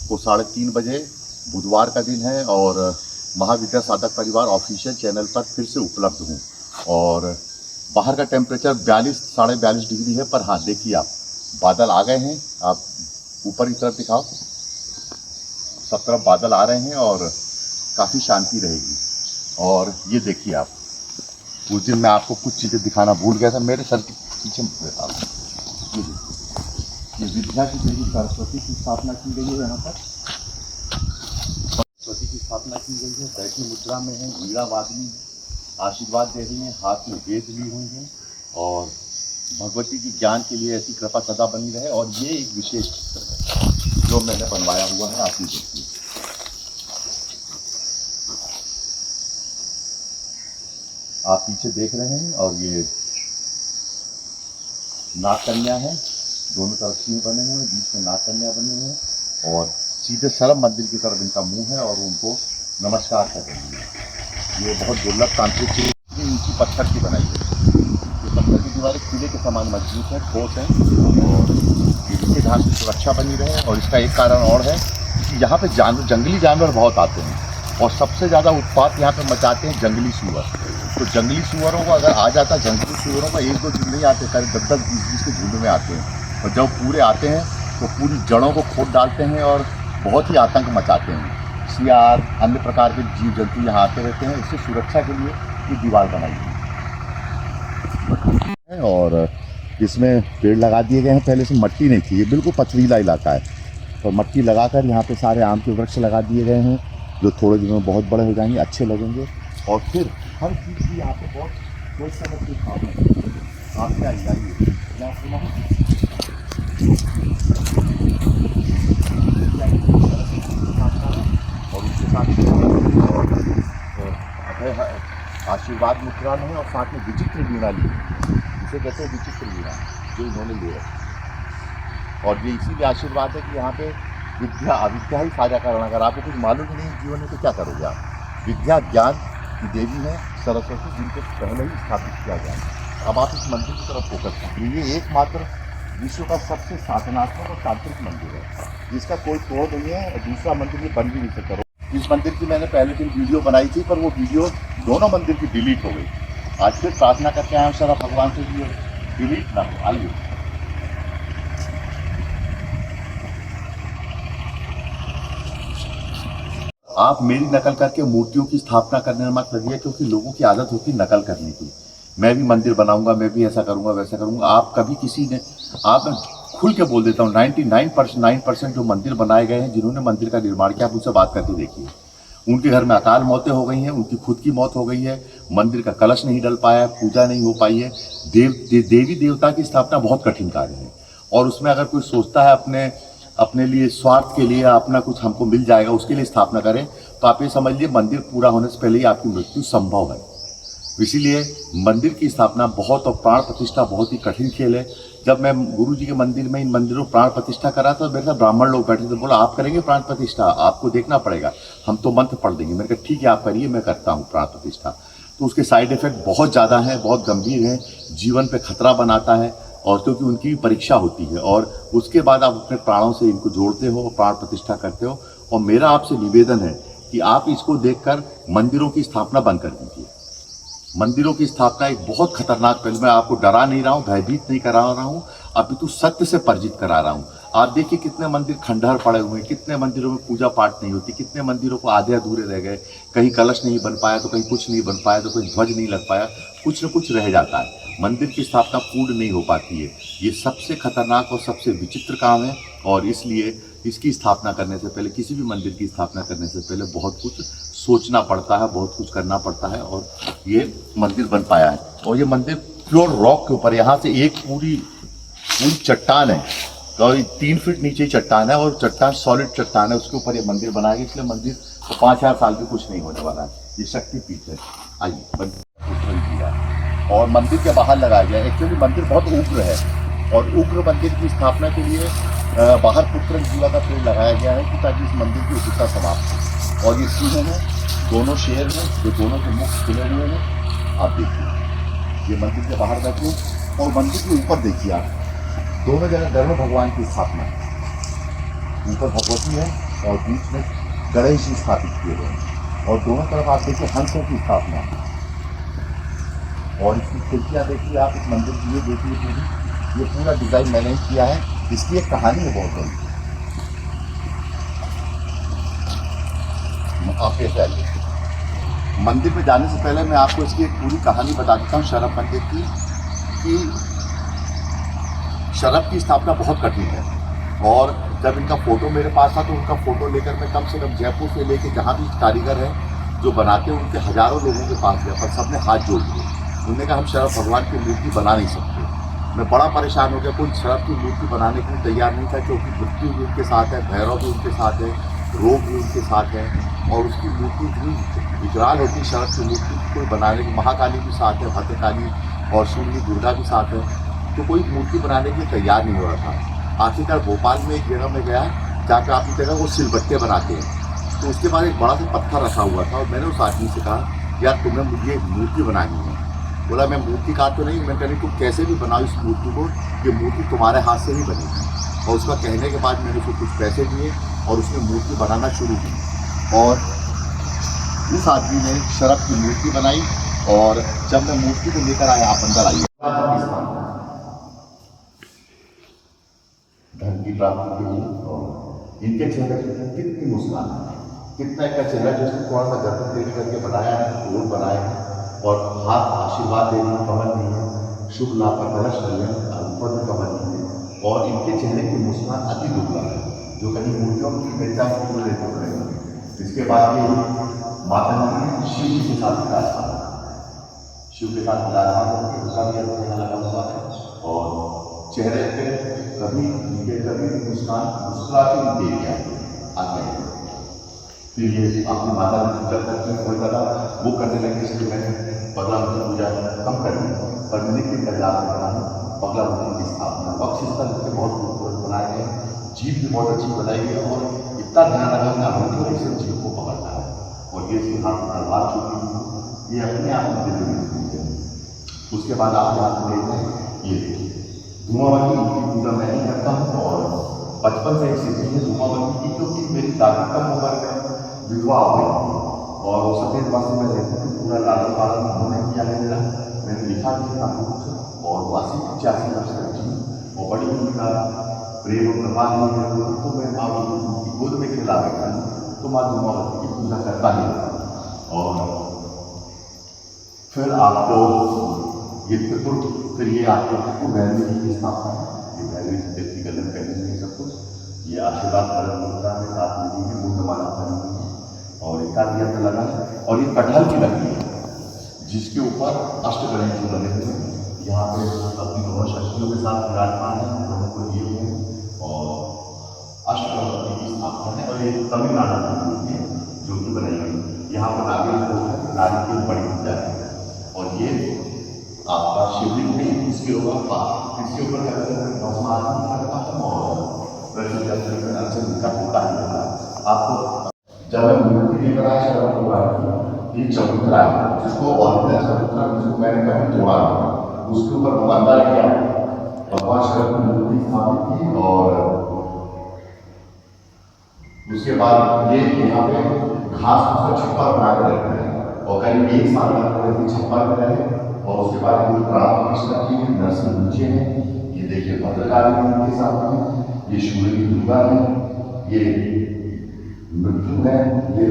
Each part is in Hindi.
को 3:30 बजे बुधवार का दिन है और महाविद्या साधक परिवार ऑफिशियल चैनल पर फिर से उपलब्ध हूँ। और बाहर का टेम्परेचर 42-42.5 डिग्री है, पर हाँ देखिए आप बादल आ गए हैं। आप ऊपर की तरफ दिखाओ, सब तरफ बादल आ रहे हैं और काफ़ी शांति रहेगी। और ये देखिए आप, उस दिन मैं आपको कुछ चीज़ें दिखाना भूल गया था, मेरे सर के पीछे ये विद्या की देवी सरस्वती की स्थापना की गई है। यहाँ पर सरस्वती की स्थापना की गई है, बैठी मुद्रा में है, वीणा वादनी है, आशीर्वाद दे रही हैं, हाथ में वेद ली हुई हैं और भगवती की ज्ञान के लिए ऐसी कृपा सदा बनी रहे। और ये एक विशेष चित्र है जो मैंने बनवाया हुआ है, आप ये देखिए। आप पीछे देख रहे हैं और ये नाग कन्या है, दोनों तरफ सिंह बने हुए हैं, बीच में नाग कन्या बने हुए हैं और सीधे सरब मंदिर की तरफ इनका मुंह है और उनको नमस्कार कर रही है। ये बहुत दुर्लभ तांत्रिक चीज ऊंची पत्थर की बनाई है। ये पत्थर की दीवारें किले के समान मजबूत है, ठोस है और इसके ढांच की सुरक्षा बनी रहे। और इसका एक कारण और है कि यहाँ पे जंगली जानवर बहुत आते हैं और सबसे ज़्यादा उत्पात यहाँ पे मचाते हैं जंगली सूअर। तो जंगली सूअरों को अगर आ जाता, जंगली सूअरों का 1-2 दिन नहीं आते, करीब 10-20 के झुंड में आते हैं और जब पूरे आते हैं तो पूरी जड़ों को खोद डालते हैं और बहुत ही आतंक मचाते हैं। सियार, अन्य प्रकार के जीव जंतु यहाँ आते रहते हैं। इससे सुरक्षा के लिए ये दीवार बनाई गई है और इसमें पेड़ लगा दिए गए हैं। पहले से मट्टी नहीं थी, ये बिल्कुल पथरीला इलाका है और मट्टी लगाकर यहाँ पे सारे आम के वृक्ष लगा दिए गए हैं जो थोड़े दिनों में बहुत बड़े हो जाएंगे, अच्छे लगेंगे। और फिर हर चीज़ की यहाँ पे बहुत सोच समझ के काम है। आप क्या आइए यहाँ सुना और उसके साथ आशीर्वाद मुद्रा में है और साथ में विचित्र वीणा ली, इसे कहते हैं विचित्र वीणा, जो इन्होंने ले रखी। और ये इसीलिए आशीर्वाद है कि यहाँ पे विद्या अविद्या ही साझा करना। अगर आपको कुछ मालूम ही नहीं जीवन में तो क्या करोगे आप। विद्या ज्ञान की देवी है सरस्वती, जिनको पहले ही स्थापित किया गया। अब आप इस मंदिर की तरफ फोकस करें। ये एकमात्र विश्व का सबसे साधनात्मक और तांत्रिक मंदिर है, जिसका कोई तोड़ नहीं है और दूसरा मंदिर ये बन भी नहीं सकता। इस मंदिर की मैंने पहले दिन वीडियो बनाई थी, पर वो वीडियो दोनों मंदिर की डिलीट हो गई। आज फिर प्रार्थना करके आया हूँ सारा भगवान से कि डिलीट ना हो। आइए आप मेरी नकल करके मूर्तियों की स्थापना करने में मत लगिए, क्योंकि लोगों की आदत होती है नकल करने की। मैं भी मंदिर बनाऊंगा, मैं भी ऐसा करूंगा, वैसा करूंगा। आप कभी किसी ने, आप खुल के बोल देता हूँ, 99% जो मंदिर बनाए गए हैं, जिन्होंने मंदिर का निर्माण किया, आप उनसे बात करके देखिए। उनके घर में अकाल मौतें हो गई हैं, उनकी खुद की मौत हो गई है, मंदिर का कलश नहीं डल पाया, पूजा नहीं हो पाई है। देवी देवता की स्थापना बहुत कठिन कार्य है और उसमें अगर कोई सोचता है अपने लिए स्वार्थ के लिए अपना कुछ हमको मिल जाएगा उसके लिए स्थापना करें, तो आप ये समझ लीजिए मंदिर पूरा होने से पहले ही आपकी मृत्यु संभव है। इसीलिए मंदिर की स्थापना बहुत और प्राण प्रतिष्ठा बहुत ही कठिन खेल है। जब मैं गुरु जी के मंदिर में इन मंदिरों प्राण प्रतिष्ठा करा था, मेरे साथ ब्राह्मण लोग बैठे थे, बोला आप करेंगे प्राण प्रतिष्ठा, आपको देखना पड़ेगा, हम तो मंत्र पढ़ देंगे। मैंने कहा ठीक है आप करिए, मैं करता हूँ प्राण प्रतिष्ठा। तो उसके साइड इफेक्ट बहुत ज़्यादा हैं, बहुत गंभीर हैं, जीवन पे खतरा बनाता है और क्योंकि उनकी भी परीक्षा होती है। और उसके बाद आप अपने प्राणों से इनको जोड़ते हो, प्राण प्रतिष्ठा करते हो। और मेरा आपसे निवेदन है कि आप इसको देखकर मंदिरों की स्थापना बंद कर दीजिए। मंदिरों की स्थापना एक बहुत खतरनाक पहलू। मैं आपको डरा नहीं रहा हूँ, भयभीत नहीं करा रहा हूँ, अपितु सत्य से परिचित करा रहा हूँ। आप देखिए कितने मंदिर खंडहर पड़े हुए हैं, कितने मंदिरों में पूजा पाठ नहीं होती, कितने मंदिरों को आधे अधूरे रह गए, कहीं कलश नहीं बन पाया तो कहीं कुछ नहीं बन पाया, तो कहीं ध्वज नहीं लग पाया, कुछ न कुछ रह जाता है। मंदिर की स्थापना पूर्ण नहीं हो पाती है। ये सबसे खतरनाक और सबसे विचित्र काम है और इसलिए इसकी स्थापना करने से पहले, किसी भी मंदिर की स्थापना करने से पहले बहुत कुछ सोचना पड़ता है, बहुत कुछ करना पड़ता है और ये मंदिर बन पाया है। और ये मंदिर प्योर रॉक के ऊपर, यहाँ से एक पूरी चट्टान है, तो 3 फीट नीचे ही चट्टान है और चट्टान सॉलिड चट्टान है, उसके ऊपर ये मंदिर बनाया गया। इसलिए मंदिर 5000 साल भी कुछ नहीं होने वाला है। ये शक्तिपीठ है। आइए मंदिर और मंदिर के बाहर लगाया गया। एक्चुअली मंदिर बहुत उग्र है और उग्र मंदिर की स्थापना के लिए बाहर पुत्रक जीवा का पेड़ लगाया गया है कि ताकि इस मंदिर की उग्रता समाप्त हो। और ये सिंह हैं, दोनों शेर हैं, जो दोनों के मुख खुले हुए हैं। आप देखिए ये मंदिर के बाहर बैठे और मंदिर के ऊपर देखिए आप, दोनों जगह गरुड़ भगवान की स्थापना है। ऊपर भगवती है और बीच में गणेश जी स्थापित किए गए हैं। और दोनों तरफ आप देखिए हंसों की स्थापना है। और इसकी खिड़कियाँ देखिए आप, इस मंदिर की ये देखिए पूरी, ये पूरा डिज़ाइन मैंने ही किया है। इसकी एक कहानी है बहुत बड़ी। आप कैसे आइए, मंदिर पे जाने से पहले मैं आपको इसकी एक पूरी कहानी बता देता हूँ शरभ मंदिर की, कि शरभ की स्थापना बहुत कठिन है। और जब इनका फ़ोटो मेरे पास था तो उनका फ़ोटो लेकर मैं कम से कम जयपुर से लेके जहाँ भी कारीगर हैं जो बनाते हैं उनके हज़ारों लोगों के पास गया, पर सबने हाथ जोड़ दिए। उन्होंने कहा हम शरभ भगवान की मूर्ति बना नहीं सकते। मैं बड़ा परेशान हो गया, कोई शरभ की मूर्ति बनाने के लिए तैयार नहीं था, क्योंकि मृत्यु भी उनके साथ है, भैरव भी उनके साथ है, रोग भी उनके साथ है। और उसकी मूर्ति इतनी विकराल होती है शरभ की मूर्ति, कोई बनाने की, महाकाली भी साथ है, भद्रकाली और सूर्य दुर्गा भी साथ है, तो कोई मूर्ति बनाने के लिए तैयार नहीं हो रहा था। आखिरकार भोपाल में एक जगह में गया, जाकर आपकी जगह वो सिलबट्टे बनाते हैं, तो उसके बाद एक बड़ा सा पत्थर रखा हुआ था और मैंने उस आदमी से कहा यार तुम्हें मुझे एक मूर्ति बनानी है। बोला मैं मूर्तिकार तो नहीं, मैं कह रही तुम कैसे भी बनाओ इस मूर्ति को, ये मूर्ति तुम्हारे हाथ से ही बनेगी। और उसका कहने के बाद मैंने उसको कुछ पैसे दिए और उसने मूर्ति बनाना शुरू की। और उस आदमी ने शरभ की मूर्ति बनाई। और जब मैं मूर्ति को लेकर आया, आप अंदर आइए, धन की प्राप्ति के लिए। और इनके चेहरे पर कितनी मुस्कान है, कितना इनका चेहरा जो उसने थोड़ा सा गर्दन टेढ़ी करके बनाया है, गोल बनाया है। और हाथ आशीर्वाद देने में कमल नहीं है, शुभ लाभ पर कलश नहीं है, ऊपर में कमल नहीं है। और इनके चेहरे की मुस्कान अति दुर्लभ है, जो कहीं मूर्तियों की बेचा को लेना पड़ेगा। इसके बाद ये माता जी शिव जी के साथ विराजमान है, शिव के साथ विराजमान होकर उसका भी यहाँ लगा हुआ है। और चेहरे पे कभी मुस्कान मुस्कुराती हुई देखी आगे। फिर ये अपनी माता की पूजा करते हैं, कोई लगा वो करने लगे, इसलिए मैंने बगला मुखी पूजा कम कर दी। पर नित्य कल्याण बना बगला मुखी की स्थापना, वक्ष स्थल के बहुत खूबसूरत बनाए गए, जीभ भी बहुत अच्छी बनाई गई। और इतना ध्यान रखा कि अनोखी से जीभ को पकड़ना है। और ये इसके हाथ में तलवार छूटी हुई, ये अपने आप में दिव्य है। उसके बाद आप हाथ में लेते हैं, ये धुआंवती की पूजा मैं नहीं करता हूँ। और बचपन से एक सिद्धि है धुआंवती की, क्योंकि मेरी दादी कम उम्र में विधवा हो गई और वो सफेद वस्त्र में रहती थी, पूरा लालन पालन उन्होंने किया है मेरा, मैंने लिखा भी था कुछ। और 80-85 वर्ष तक जी, और बड़ी उनका प्रेम और कृपा नहीं है, तो मैं माँ की गोद में खिला बैठा तो माँ धुआंवती की पूजा करता ही था। और फिर आपको ये त्रिपुर, फिर ये आपको भैरवी जी की स्थापना है। ये भैरवी जी व्यक्ति गले में पहने हुए सब कुछ, ये आशीर्वाद परम मुद्रा में साथ मिली है, मुंडमाला बनी हुई है। और एक आदि लगा है। और ये कटहल की लकड़ी है, जिसके ऊपर अष्टगणेश जी बने हुए हैं। यहाँ पे अपनी दोनों शक्तियों के साथ विराजमान है, दोनों को लिए हुए हैं। और अष्टगणपति की स्थापना है। और ये तमिलनाडु की मूर्ति है जो कि बनाई गई। यहाँ पर नारियल फूल है, नारियल की बड़ी पूजा है। और ये आपका शिवलिंग में इसके ऊपर इसके ऊपर करता हूँ। और अर्चन का होता है। आपको जब मैं मूर्ति लेकर आया शरभ भगवान की, ये चबूतरा है जिसको ऑरिजिनल चबूतरा, जिसको मैंने कभी जोड़ा उसके ऊपर बंदा किया, भगवान शरभ की मूर्ति स्थापित की। और उसके बाद ये यहाँ पे घास उसका छप्पर बना कर रखते हैं। और करीब 1 साल तक छप्पर में रहे। और उसके बाद प्राण प्रतिष्ठा की, नरसिंह नीचे हैं, ये देखिए भद्रकाली के साथ में, ये सूर्य की दुर्गा है, ये मृत्यु है, ये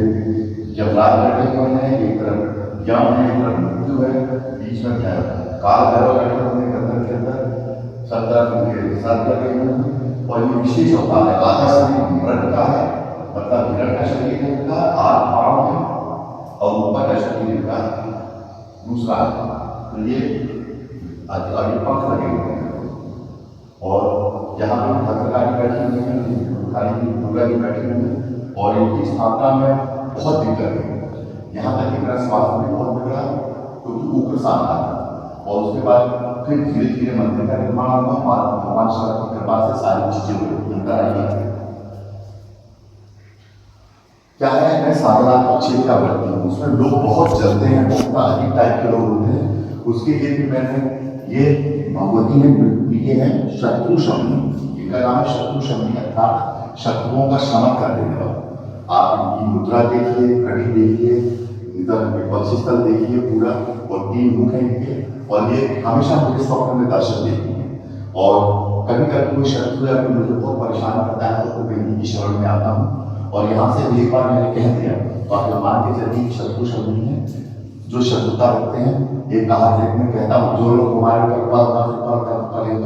यमराज बैठे हुए हैं, एक तरफ यम है, एक तरफ मृत्यु है, बीच में काल भैरव बैठे हुए हैं गर्दन के अंदर, 17 उनके साथ लगे हुए हैं। और ये विशेष होता है, आधा शरीर मृत का है, मतलब हिरण का शरीर है इनका, 8 पाँव है, और ऊपर का शरीर इनका दूसरा है। तो ये आगे पंख लगे हुए हैं। और यहाँ पे भद्रकाली बैठी हुई है, काली दुर्गा जी बैठी हुई है। और इनकी स्थापना में बहुत दिक्कत है, यहाँ तक कि मेरा स्वास्थ्य भी बहुत बिगड़ा, क्योंकि उग्र साधना था। और उसके बाद फिर धीरे धीरे मंदिर का निर्माण हुआ। भगवान शरभ की कृपा से सारी चीजें अंदर आई। क्या है, मैं साधना क्षेत्र का व्यक्ति हूँ, उसमें लोग बहुत जलते हैं, बहुत अजीब टाइप के लोग होते हैं। उसके लिए भी मैंने ये भगवती ने ये है शत्रु शमनी, इनका नाम है शत्रु शमनी, अर्थात शत्रुओं का शमन कर देने वाला। आप इनकी मुद्रा देखिए, कड़ी देखिए, इधर विपक्षी स्थल देखिए पूरा, और 3 मुख हैं इनके, और ये हमेशा मुझे स्वप्न में दर्शन देती है। और कभी कभी कोई शत्रु या कोई मुझे बहुत परेशान करता है तो मैं इन्हीं की शरण में आता हूँ। और यहाँ से एक बार मैंने कह दिया, और हनुमान के चरित्र शत्रु शब्द नहीं है, जो शत्रुता रखते हैं, एक कहा मैं कहता हूँ, जो लोग हमारे पर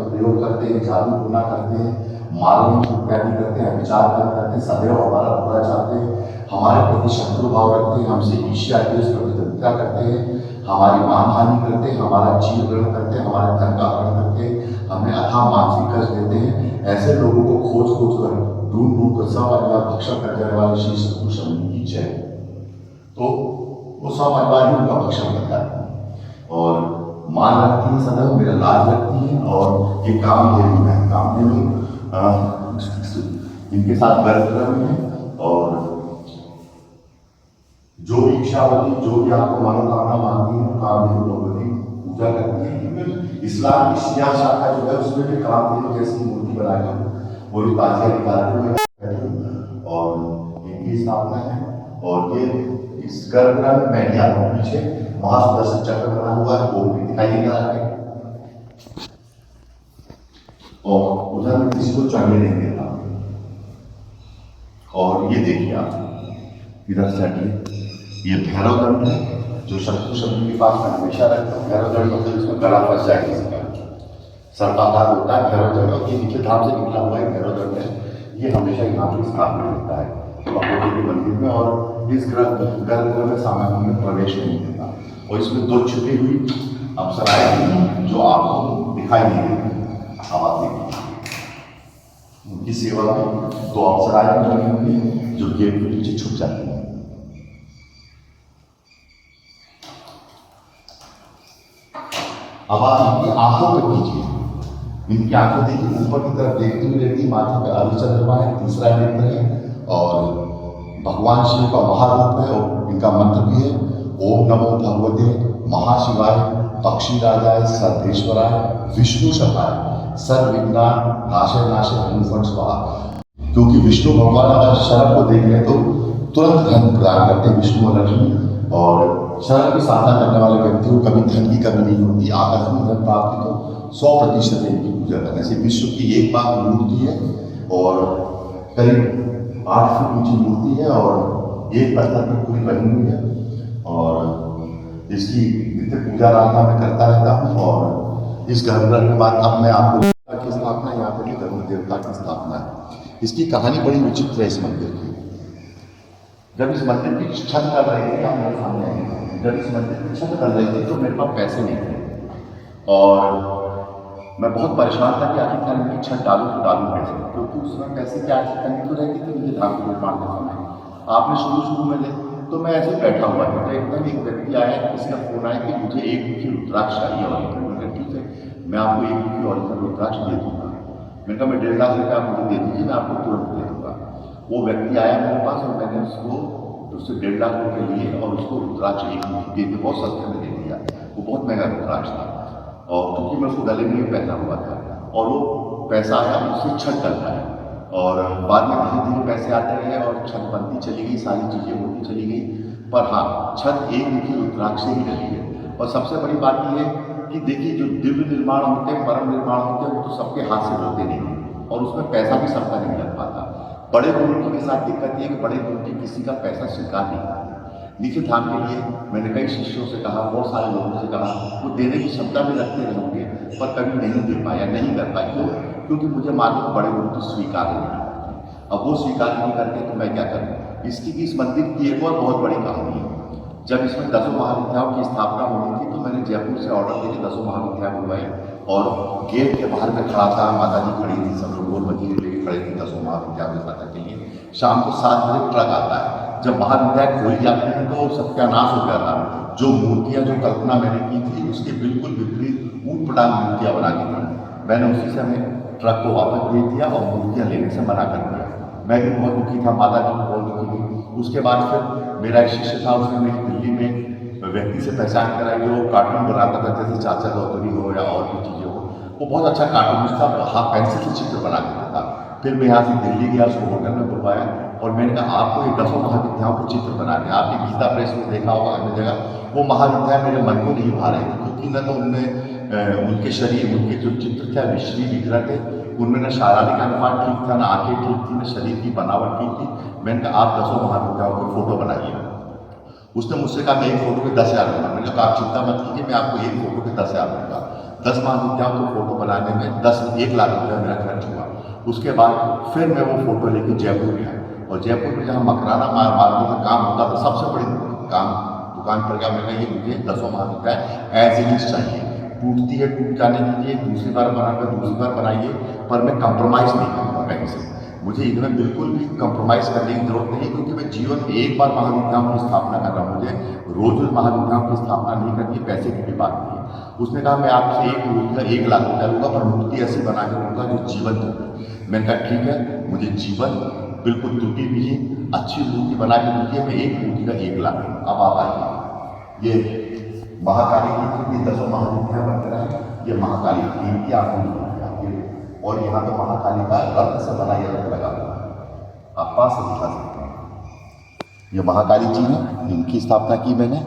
प्रयोग करते हैं, जादू टोना करते हैं, मारने की इत्यादि करते हैं, विचार करते हैं, सदैव हमारा बुरा चाहते हैं, हमारे प्रति शत्रु भाव रखते हैं, हमसे ईर्ष्या प्रतिद्वंदिता करते हैं, हमारी मानहानि करते हैं, हमारा चीर ग्रहण करते हैं, हमारे धन का हरण करते हैं, हमें अथाह मानसिक कष्ट देते हैं, ऐसे लोगों को खोज खोज कर ढूंढ ढूंढ कर सब परिवार भक्षण कर जाने वाले श्री शत्रु शब्द की जय। तो वो सब परिवार ही उनका भक्षण करता है, और मान रखती है सदैव, मेरा लाज रखती है, और ये कामधेनु है, कामधेनु इनके साथ गर्भ है, और जो भी इच्छा होती, जो भी आपको मनोकामना मांगती है, कामधेनु भगवती पूजा करती है। इस्लाम की शिया शाखा जो है उसमें भी कामधेनु जैसी मूर्ति बनाकर वो भी ताजिया निकालते हुए, और इनकी स्थापना है। और ये इस गर्भगृह में मैं आता हूँ, पीछे महासुदर्शन चक्र बना हुआ है, वो भी दिखाई दे रहा है, और उधर में किसी को चढ़ने नहीं देता। और ये देखिए आप इधर से हटिए, ये भैरव दंड है, जो शत्रु शब्द के पास में हमेशा रखता हूँ। भैरव दंड मतलब इसमें गला फंस जाए किसी का, सर्पाकार होता है भैरव दंड, और ये नीचे धाम से निकला हुआ है भैरव दंड है। ये हमेशा यहाँ पर स्थापना रहता है भगवती के मंदिर में, और इस गर्भगृह में सामान्य में प्रवेश नहीं देता। और इसमें 2 छिपी हुई अप्सराएं जो आपको दिखाई नहीं देती, आप देखिए उनकी सेवा में 2 अप्सराएं बनी हुई है जो गेट के पीछे छुप जाती है। अब आप इनकी आंखों पे कीजिए, इनकी आंखें देखिए ऊपर की तरफ देखती हुई रहती, माथे पे अर्धचंद्रमा है, तीसरा नेत्र है, और भगवान शिव का महारूप है, और इनका मंत्र भी है, ओम नमो भगवते महाशिवाय पक्षीराजाय सर्वेश्वराय विष्णु शताय सर्वविघ्नान नाशे नाशे अनुफट स्वाहा। क्योंकि विष्णु भगवान अगर शरण को देख लें तो तुरंत धन प्रदान करते हैं, विष्णु और लक्ष्मी, और शरण की साधना करने वाले व्यक्तियों को कभी धन की कमी नहीं होती। आकस्मिक धन प्राप्ति तो 100% इनकी पूजा करने से। विश्व की एकमात्र मूर्ति है, और करीब 8 फीट ऊंची मूर्ति है, और एक पत्थर पर पूरी बनी हुई है, और इसकी नित्य पूजा आराधना मैं करता रहता हूँ। और इस गर्भगृह के बाद अब मैं आपको की स्थापना, यहाँ पर भी धर्म देवता की स्थापना है। इसकी कहानी बड़ी विचित्र है इस मंदिर की। जब इस मंदिर की छत कर रही थी, आप मेरे सामने आए, जब इस मंदिर की छत कर रही थी तो मेरे पास पैसे नहीं थे, और मैं बहुत परेशान था कि आखिरकार इनकी छत डालूं तो डालूं कैसे, क्योंकि उस समय पैसे की आर्थिक तंगी तो रहती थी मुझे धाम के निर्माण के समय। आपने शुरू में ले तो मैं ऐसे बैठा हुआ था, तो एकदम एक व्यक्ति आया, किसी का फोन आया कि मुझे 1 मुखी रुद्राक्ष चाहिए, और ठीक है मैं आपको 1 मुखी और रुद्राक्ष दे दूंगा। मैंने कहा मैं 1.5 लाख रुपये आप मुझे दे दीजिए, मैं आपको तुरंत दे दूंगा। वो व्यक्ति आया मेरे पास, और मैंने उससे 1.5 लाख रुपये लिए, और उसको रुद्राक्ष 1 मुखी दे दिया, बहुत सस्ते में दे दिया। वो बहुत महंगा रुद्राक्ष था, और क्योंकि मैं उसको गले में पहना हुआ था, और वो पैसा आया, उससे छत डल पाया, और बाद में धीरे धीरे पैसे आते रहे, और छत बनती चली गई, सारी चीज़ें होती चली गई। पर हाँ, छत 1 मुखी रुद्राक्ष से ही डली है। और सबसे बड़ी बात यह है कि देखिए, जो दिव्य निर्माण होते हैं, परम निर्माण होते हैं, वो तो सबके हाथ से होते नहीं हैं, और उसमें पैसा भी सबका नहीं लग पाता। बड़े मूर्ति के साथ दिक्कत ये है कि बड़े मूर्ति किसी का पैसा स्वीकार नहीं करते। निखिल धाम के लिए मैंने कई शिष्यों से कहा, बहुत सारे लोगों से कहा, वो देने की क्षमता भी रखते रहेंगे, पर कभी नहीं दे पाया, नहीं कर पाए। क्यों? क्योंकि मुझे मालूम बड़े मूर्ति स्वीकार नहीं करते। अब वो स्वीकार नहीं करते तो मैं क्या करूँ। इसकी इस मंदिर की एक और बहुत बड़ी कहानी है। जब इसमें 10 महाविद्याओं की स्थापना होनी थी, तो मैंने जयपुर से ऑर्डर दे के 10 महाविद्या बुलवाई, और गेट के बाहर में खड़ा था, माता जी खड़ी थी, सब लोग गोल बजीरे लेके खड़े थे 10 महाविद्या में स्थापना के लिए। शाम को 7 बजे ट्रक आता है, जब महाविद्या खोली जाती है तो सत्यानाश हो गया था। जो मूर्तियाँ, जो कल्पना मैंने की थी, उसके बिल्कुल विपरीत ऊट पटांग मूर्तियाँ बना के थी। मैंने उसी समय ट्रक को वापस भेज दिया, और मूर्तियाँ लेने से मना कर दिया। मैं भी बहुत दुखी था, माता जी भी बहुत दुखी थी। उसके बाद फिर मेरा एक शिष्य था, उसने मेरी दिल्ली में व्यक्ति से पहचान कराई, जो कार्टून बनाता था, जैसे चाचा चौधरी हो या और भी चीज़ें हो। वो बहुत अच्छा कार्टूनिस्ट था, हाँ पेंसिल से चित्र बना देता था। फिर मैं यहाँ से दिल्ली गया, उसको होटल में बुलवाया और मैंने कहा आपको ये 10 महाविद्याओं के चित्र बनाने हैं। आपने गीता प्रेस में देखा होगा, अन्य जगह वो महाविद्याएं मेरे मन को नहीं भा रही थी, क्योंकि न तो उनमें उनके शरीर, उनके जो चित्र थे विश्वी विग्रह थे, उनमें न शारीरिक अनुपात ठीक था, न आंखें ठीक थी, न शरीर की बनावट ठीक थी। मैंने कहा आप 10 महाविद्याओं की फोटो बनाइए। उसने मुझसे कहा मैं एक फोटो के 10,000 दूंगा। मैंने कहा आप चिंता मत कीजिए, मैं आपको एक फोटो के 10,000 दूंगा। 10 महाविद्याओं को फोटो बनाने में 1 लाख रुपया मेरा खर्च हुआ। उसके बाद फिर मैं वो फोटो लेके जयपुर गया और जयपुर में जहाँ मकराना मार्बल का काम होता था, सबसे बड़ी दुकान पर गया। मैंने ये मुझे 10 महाविद्याएं एज इट इज चाहिए, टूटती है टूट जाने दीजिए, दूसरी बार बनाकर दूसरी बार बनाइए, पर मैं कंप्रोमाइज़ नहीं करूँगा कहीं से। मुझे इनमें बिल्कुल भी कंप्रोमाइज़ करने की जरूरत नहीं है, क्योंकि मैं जीवन में एक बार महाविद्याओं की स्थापना कर रहा हूँ। मुझे रोज रोज महाविद्याओं की स्थापना नहीं करनी, पैसे की भी बात नहीं है। उसने कहा मैं आपसे एक मूर्ति का 1 लाख रुपया लूँगा, पर मूर्ति ऐसी बना के दूँगा जो जीवंत हो। मैंने कहा ठीक है, मुझे जीवन बिल्कुल टूटी हुई अच्छी मूर्ति बना के दीजिए, मैं एक मूर्ति का 1 लाख दूँगा। अब आप आइए, ये महाकाली की 10 महाविद्याएं बन रहा है। ये महाकाली टीम की आंखों और यहाँ पे महाकाली का रत्न से बना यह लगा हुआ है, आप पास से दिखा सकते हैं। ये महाकाली जी है, इनकी स्थापना की मैंने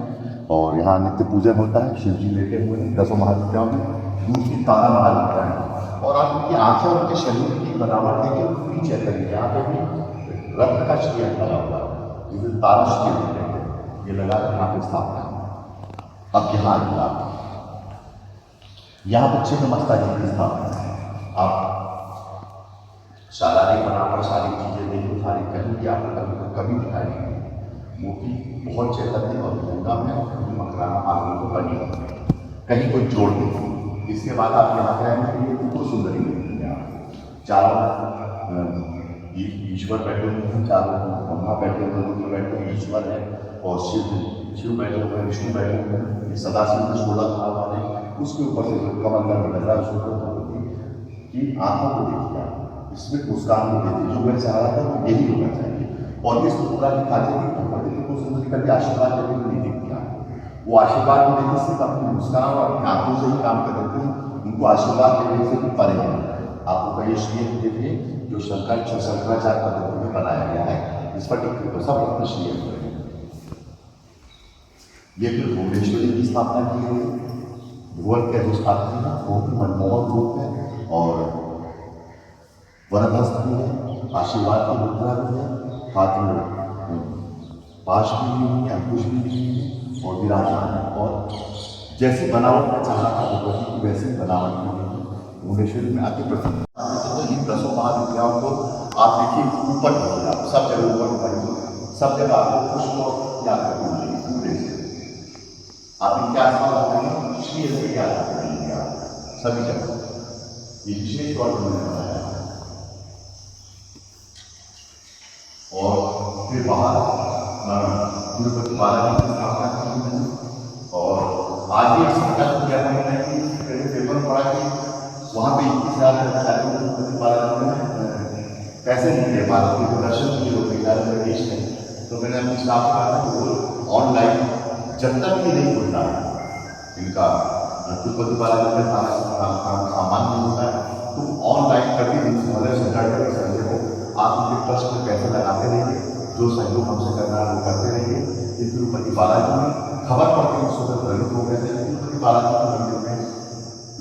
और यहाँ नित्य पूजन होता है। शिव जी लेटे हुए हैं 10 महाविद्याओं में, दूसरी तारा महाविद्या है। और आप उनकी आंखें और उनके शरीर की बनावट देखिए, पूरी चेतन यहाँ पे भी रत्न का श्रेय लगा हुआ है, जिसे तारा श्रेय कहते हैं, ये लगा यहाँ पे स्थापना। अब यहाँ आइए आप, यहाँ पर छिन्नमस्ता जी की स्थापना है। आप शारीरिक बनावट सारी चीजें देखो, सारी कहीं भी आपको कभी दिखाई नहीं दी। मूर्ति बहुत चैतन्य और गंगा में मकराना मार्बल को बनी हुई है, कहीं कोई जोड़ नहीं। इसके बाद आप यहाँ पे आएंगे, ये बिल्कुल सुंदरी मूर्ति है। चारों ईश्वर बैठे हुए हैं, चारों ब्रह्मा बैठे हुए हैं, रुद्र बैठे हुए ईश्वर है और शिव बैठे हुए हैं, विष्णु बैठे हुए हैं। सदाशिव का 16 भाव वाले, उसके ऊपर से जो कमल का लग रहा है कि आंखों को देखिए, इसमें मुस्कान को देखिए, जो मैं चाह रहा था वो यही होना चाहिए। और इसको पूरा दिखाते कि भगवती की को सुंदरी कभी आशीर्वाद देने को नहीं देखती है, वो आशीर्वाद नहीं देती, सिर्फ अपनी मुस्कान और अपनी आंखों से ही काम कर देती है। उनको आशीर्वाद देने से भी परे है। आपको कई श्रेय देखिए जो शंकराचार्य पद्धति में बनाया गया है, इस पर टिक सब रत्न श्रेय है। ये फिर भुवनेश्वरी की स्थापना की गई, भुवन के अधिष्ठात्री है, बहुत ही मनमोहन रूप है और वरदहस्त भी है, आशीर्वाद की मुद्रा भी है, हाथ में पाश भी हुई है, अंकुश भी हुई है और विराजमान है। और जैसी बनावट में चाहा था भगवती की वैसी बनावट में भुवनेश्वरी में आके प्रसन्न। तो इन 10 महाविद्याओं को आप देखिए ऊपर सब जगह ऊपर ऊपर सब जगह आपको पुष्प याद रखेंगे पूरे से। आप इनके आसपास रखेंगे श्री से याद रखेंगे आप सभी जगह, ये विशेष तौर पर मैंने बनाया है। और फिर बाहर तिरुपति बालाजी की स्थापना की मैंने। और आज भी एक संकल्प किया मैंने कि पेपर पढ़ा कि वहाँ पे 21,000 तिरुपति बालाजी में पैसे नहीं दे पा रहे थे, दर्शन नहीं होते ग्यारह देश में। तो मैंने अपनी स्टाफ कहा था कि वो ऑनलाइन जब तक भी नहीं खुलता इनका तिरुपति बालाजी का सामान नहीं होता है, तो ऑनलाइन प्रतिदिन से सैटरडे संडे को आप उनके ट्रस्ट में पैसे लगाते रहिए, जो सहयोग हमसे करना है वो करते रहिए। ये तिरुपति बालाजी में खबर पड़ती है, सुबह प्रेरित हो गए थे तिरुपति बालाजी के मंदिर में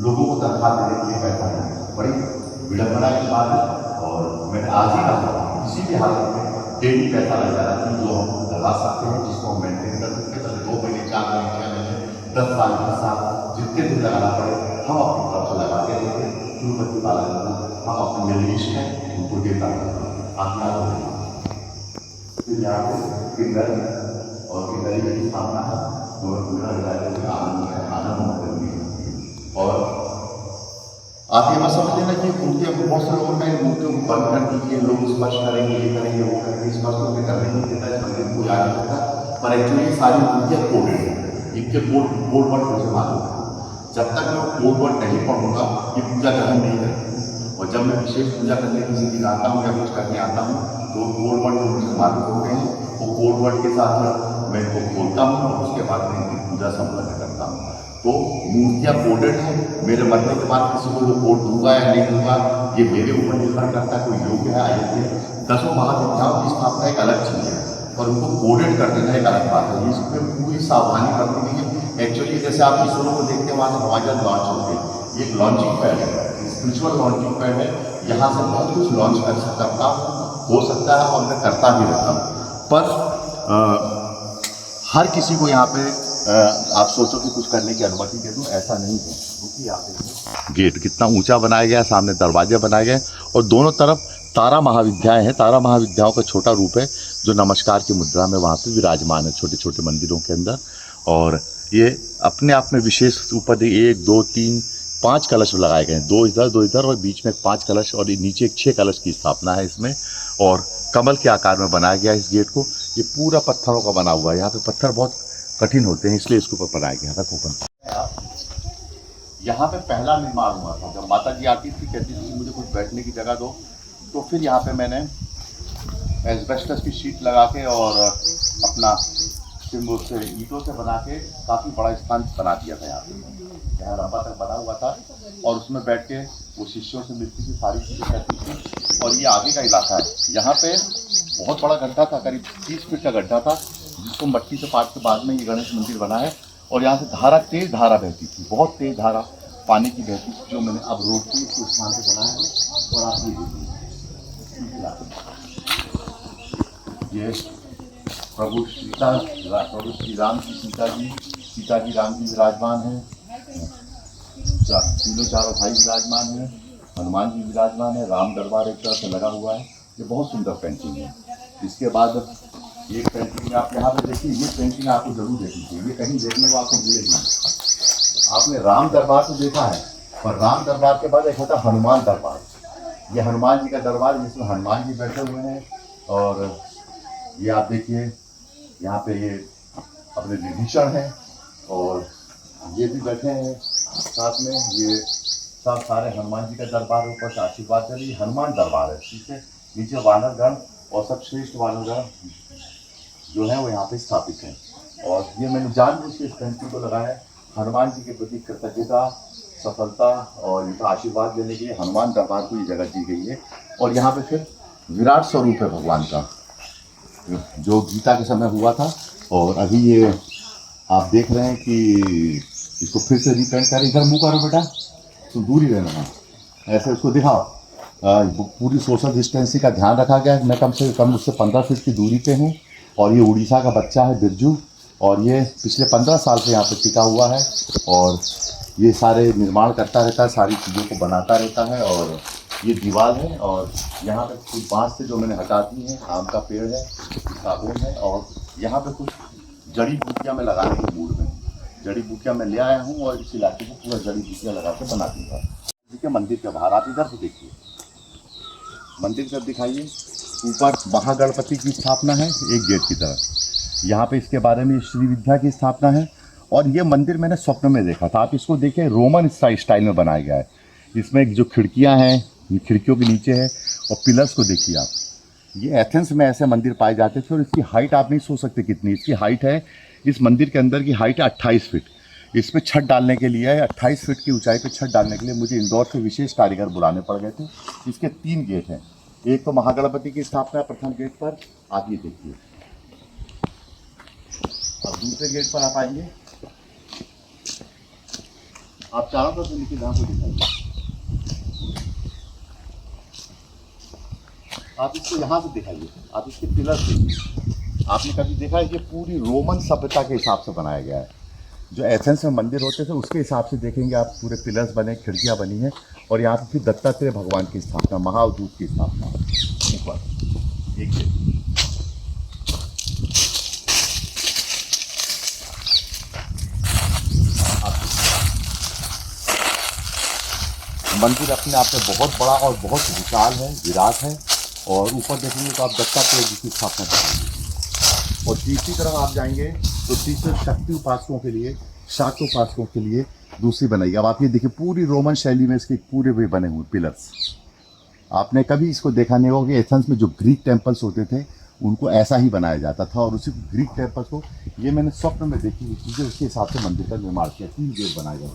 लोगों को तनख्वाह देने के लिए पैसा नहीं, बड़ी विडंबना की बात है। और मैंने आज ही कहा किसी भी हालत में डेली पैसा लग जाना चाहिए, जो हम लगा सकते हैं, जिसको हम मेंटेन कर सकते हैं। 2 महीने 4 महीने 6 महीने 10 साल 20 साल जितने दिन लगाना पड़े हम अपनी तरफ से लगाते रहेंगे। तिरुपति बालाजी को हम अपने मेरे इष्ट हैं उनको देता है। आप याद रखें फिर यहाँ पे किन्नर और किन्नरी की स्थापना है, तो आनंद करनी है। और आप ये मत समझ लेना कि मूर्तियाँ बहुत से लोगों ने मूर्तियों को बंद कर दी है, लोग स्पर्श करेंगे, ये करेंगे, वो करेंगे, स्पर्श तो मैं करने नहीं देता, इस मंदिर को याद नहीं देता। पर एक्चुअली सारी मूर्तियाँ कोड है, इनके कोड वर्ड मुझे मालूम है। जब तक मैं कोड वर्ड नहीं पढ़ूंगा ये पूजा ग्रहण नहीं करेंगे। और जब मैं विशेष पूजा करने किसी दिन आता हूँ या कुछ करने आता हूँ, तो कोड वर्ड जो मुझे मालूम होते हैं वो कोड वर्ड के साथ मैं इनको खोलता हूँ और उसके बाद मैं इनकी पूजा संपन्न करता हूँ। तो मूर्तियाँ कोडेड है, मेरे मरने के बाद किसी को वो कोड दूंगा या नहीं दूंगा ये मेरे ऊपर निर्भर करता है, कोई योग्य है अयोग्य है। 10 महाविद्याओं की स्थापना एक अलग चीज़ है और उनको कोडेड कर देना एक अलग बात है। इसमें पूरी सावधानी बरतनी गई है। एक्चुअली जैसे आप इसरो को देखते हैं वहाँ से हवाई जहाज लॉन्च होते हैं, ये एक लॉन्चिंग पैड है, स्पिरिचुअल लॉन्चिंग पैड है। यहाँ से बहुत कुछ लॉन्च करता हो सकता है और मैं करता भी रहता हूँ। पर हर किसी को यहाँ पे आप सोचो कि कुछ करने की अनुमति दे दूँ, ऐसा नहीं है। क्योंकि यहाँ पे गेट कितना ऊंचा बनाया गया है, सामने दरवाजे बनाए गए और दोनों तरफ तारा महाविद्याएं हैं। तारा महाविद्याओं का छोटा रूप है जो नमस्कार की मुद्रा में वहाँ पे विराजमान है छोटे छोटे मंदिरों के अंदर। और ये अपने आप में विशेष ऊपर 1 2 3 5 कलश लगाए गए हैं, 2 इधर और बीच में 5 कलश और नीचे 6 कलश की स्थापना है इसमें। और कमल के आकार में बनाया गया है इस गेट को। ये पूरा पत्थरों का बना हुआ है, यहाँ पे पत्थर बहुत कठिन होते हैं इसलिए इसके ऊपर बनाया गया था। यहाँ पे पहला निर्माण हुआ था जब माता जी आती थी, कहती थी मुझे कुछ बैठने की जगह दो, तो फिर यहाँ पे मैंने एस्बेस्टस की शीट लगा के और अपना सिम्बो से ईंटों से बना के काफ़ी बड़ा स्थान बना दिया था। यहाँ लंबा तक बना हुआ था और उसमें बैठ के वो शिष्यों से मिलती थी, सारी चीज़ें करती थी। और ये आगे का इलाका है, यहाँ पे बहुत बड़ा गड्ढा था, करीब 30 फीट का गड्ढा था जिसको मट्टी से पाट के बाद में ये गणेश मंदिर बना है। और यहाँ से धारा, तेज धारा बहती थी, बहुत तेज धारा पानी की बहती थी, जो मैंने अब रोकती इसके स्थान पर बनाया है। और आप ये प्रभु श्री राम की सीता जी राम जी विराजमान हैं, तीनों चारों भाई विराजमान हैं, हनुमान जी विराजमान है, राम दरबार एक तरह से लगा हुआ है। ये बहुत सुंदर पेंटिंग है। इसके बाद एक पेंटिंग आप यहाँ पे देखिए, ये पेंटिंग आपको जरूर देखनी चाहिए, ये कहीं देखने को आपको मिलेगी। आपने राम दरबार तो देखा है, पर राम दरबार के बाद एक होता है हनुमान दरबार। ये हनुमान जी का दरबार जिसमें हनुमान जी बैठे हुए हैं। और ये आप देखिए यहाँ पे ये अपने विभीषण हैं और ये भी बैठे हैं साथ में। ये सब सारे हनुमान जी का दरबार, ऊपर से आशीर्वाद दे रही हनुमान दरबार है। ठीक है, नीचे वानरगण और सब श्रेष्ठ वानरगण जो है वो यहाँ पे स्थापित हैं। और ये मैंने जानबूझ के इस पेंटिंग को लगाया हनुमान जी के प्रति कृतज्ञता, सफलता और इनका आशीर्वाद लेने के लिए हनुमान दरबार को ये जगह दी गई है। और यहाँ पे फिर विराट स्वरूप है भगवान का, जो गीता के समय हुआ था। और अभी ये आप देख रहे हैं कि इसको फिर से रिपेंट करें। इधर मुँह करो बेटा, तो दूर ही रहना, ऐसे उसको दिखाओ। पूरी सोशल डिस्टेंसिंग का ध्यान रखा गया है। मैं कम से कम उससे 15 फीट की दूरी पे हूँ। और ये उड़ीसा का बच्चा है बिरजू, और ये पिछले 15 साल से यहाँ पे टिका हुआ है और ये सारे निर्माण करता रहता है, सारी चीज़ों को बनाता रहता है। और ये दीवार है और यहाँ पे कुछ बांस से जो मैंने हटा दी है, आम का पेड़ है, सागौन है। और यहाँ पे कुछ जड़ी बूटियाँ मैं लगाने के मूड में, जड़ी बूटियाँ मैं ले आया हूँ और इस इलाके को पूरा जड़ी बूटियाँ लगा के बना दूँगा। देखिए मंदिर के बाहर आप इधर से देखिए, मंदिर से दिखाइए, ऊपर महागणपति की स्थापना है एक गेट की तरफ। यहाँ पे इसके बारे में श्री विद्या की स्थापना है। और ये मंदिर मैंने स्वप्न में देखा था। आप इसको देखिए, रोमन स्टाइल में बनाया गया है। इसमें जो खिड़कियाँ हैं, खिड़कियों के नीचे है। और पिलर्स को देखिए आप, ये एथेंस में ऐसे मंदिर पाए जाते थे। और इसकी हाइट आप नहीं सोच सकते कितनी इसकी हाइट है। इस मंदिर के अंदर की हाइट है 28 फीट। इसमें छत डालने के लिए 28 फीट की ऊंचाई पे छत डालने के लिए मुझे इंदौर से विशेष कारीगर बुलाने पड़ गए थे। इसके 3 गेट हैं। एक तो महागणपति की स्थापना प्रथम गेट पर, आप ये देखिए। अब दूसरे गेट पर आप आएंगे, आप चारों तरफ से लिखिए, जहाँ को दिखाइए। आप इसको यहाँ से दिखाइए, आप इसके पिलर देखिए। आपने कभी देखा है, ये पूरी रोमन सभ्यता के हिसाब से बनाया गया है। जो एथेंस में मंदिर होते थे उसके हिसाब से देखेंगे आप, पूरे पिलर्स बने, खिड़कियाँ बनी हैं। और यहाँ पर फिर दत्तात्रेय भगवान की स्थापना, महाअवधूत की स्थापना ऊपर एक मंदिर अपने आप में बहुत बड़ा और बहुत विशाल है, विराट है। और ऊपर देखेंगे तो आप दत्तात्रेय जी की स्थापना करेंगे। और तीसरी तरफ आप जाएंगे तो तीसरे शक्ति उपासकों के लिए, शाक्त उपासकों के लिए दूसरी बनाई। अब आप ये देखिए, पूरी रोमन शैली में इसके पूरे भी बने हुए पिलर्स। आपने कभी इसको देखा नहीं होगा कि एथेंस में जो ग्रीक टेम्पल्स होते थे उनको ऐसा ही बनाया जाता था और उसी ग्रीक टेम्पल को ये मैंने स्वप्न में देखी हुई चीज़ें, उसके हिसाब से मंदिर का निर्माण किया, 3 गेट बनाए गए।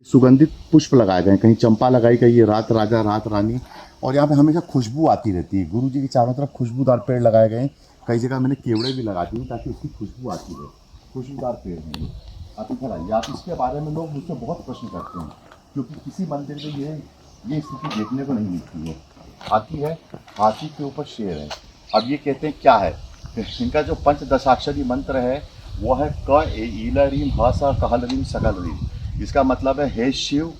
सुगंधित पुष्प लगाए गए, कहीं चंपा लगाई गई है, रात राजा रात रानी, और यहाँ पे हमेशा खुशबू आती रहती है। गुरु जी के चारों तरफ खुशबूदार पेड़ लगाए गए हैं, कई जगह मैंने केवड़े भी लगा दिए ताकि उसकी खुशबू आती रहे। खुशबूदार पेड़ हैं। आप इधर आइए, आप इसके बारे में लोग मुझसे बहुत प्रश्न करते हैं क्योंकि किसी मंदिर में ये स्थिति देखने को नहीं मिलती है। हाथी है, हाथी के ऊपर शेर है। अब ये कहते हैं क्या है, इनका जो पंचदशाक्षरी मंत्र है वो है क ए ईला रीम ह सा कहल रीम सकल रीम। इसका मतलब है, हे शिव,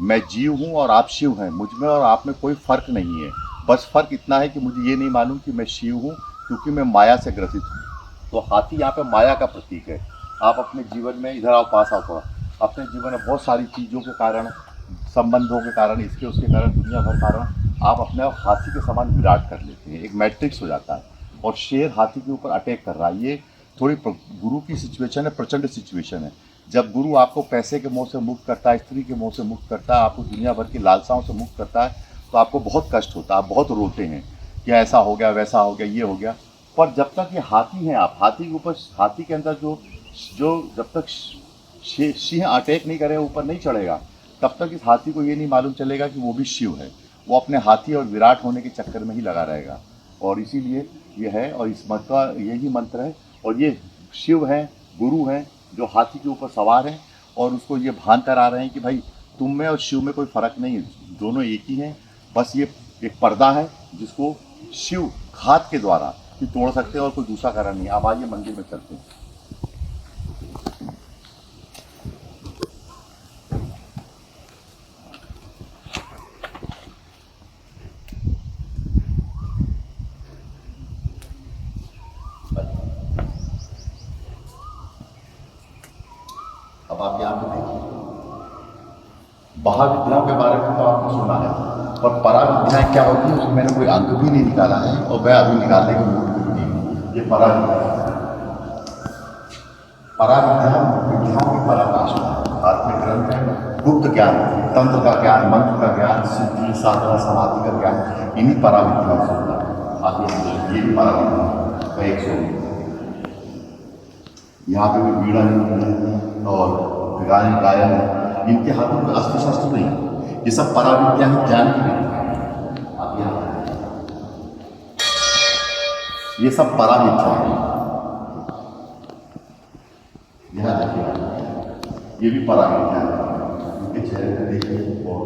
मैं जीव हूँ और आप शिव हैं, मुझ में और आप में कोई फर्क नहीं है। बस फर्क इतना है कि मुझे ये नहीं मालूम कि मैं शिव हूँ क्योंकि मैं माया से ग्रसित हूँ। तो हाथी यहाँ पे माया का प्रतीक है। आप अपने जीवन में, इधर आओ, पास आओ थोड़ा, अपने जीवन में बहुत सारी चीज़ों के कारण, संबंधों के कारण, इसके उसके कारण, दुनिया भर कारण आप अपने आप हाथी के समान विराट कर लेते हैं, एक मैट्रिक्स हो जाता है। और शेर हाथी के ऊपर अटैक कर रहा है। ये थोड़ी गुरु की सिचुएशन है, प्रचंड सिचुएशन है। जब गुरु आपको पैसे के मोह से मुक्त करता है, स्त्री के मोह से मुक्त करता है, आपको दुनिया भर की लालसाओं से मुक्त करता है, तो आपको बहुत कष्ट होता है, आप बहुत रोते हैं कि ऐसा हो गया, वैसा हो गया, ये हो गया। पर जब तक ये हाथी हैं, आप हाथी के ऊपर, हाथी के अंदर जो जब तक सिंह अटैक नहीं करे, ऊपर नहीं चढ़ेगा, तब तक इस हाथी को ये नहीं मालूम चलेगा कि वो भी शिव है। वो अपने हाथी और विराट होने के चक्कर में ही लगा रहेगा। और इसीलिए ये है, और इस मत का यही मंत्र है। और ये शिव हैं, गुरु हैं, जो हाथी के ऊपर सवार हैं और उसको ये भान करा रहे हैं कि भाई तुम में और शिव में कोई फ़र्क नहीं है, दोनों एक ही हैं। बस ये एक पर्दा है जिसको शिव घात के द्वारा ही तोड़ सकते हैं और कोई दूसरा कारण नहीं। अब आइए मंदिर में चलते हैं। अब आप यहाँ पे देखिए, महाविद्याओं के बारे में तो आपने सुना है, पर पराविद्याएं क्या होती है उसमें मैंने कोई अंक भी नहीं निकाला है और मैं अभी निकालने की मूड भी नहीं। ये पराविद्याओं की पराकाष्ठा है। हाथ में ग्रंथ है, गुप्त ज्ञान, तंत्र का ज्ञान, मंत्र का ज्ञान, सिद्धि साधना समाधि का ज्ञान, इन्हीं पराविद्याओं से होता है। आगे ये भी पराविद्या का एक स्वरूप। यहाँ पे भी बीड़ा नहीं और गायन है, इनके हाथों में अस्त्र शस्त्र नहीं, ये सब पराविद्या है, ज्ञान की विद्या। अब ये सब पराविद्या है। यहाँ देखिए, ये भी पराविद्या है। इनके चेहरे पे देखिए और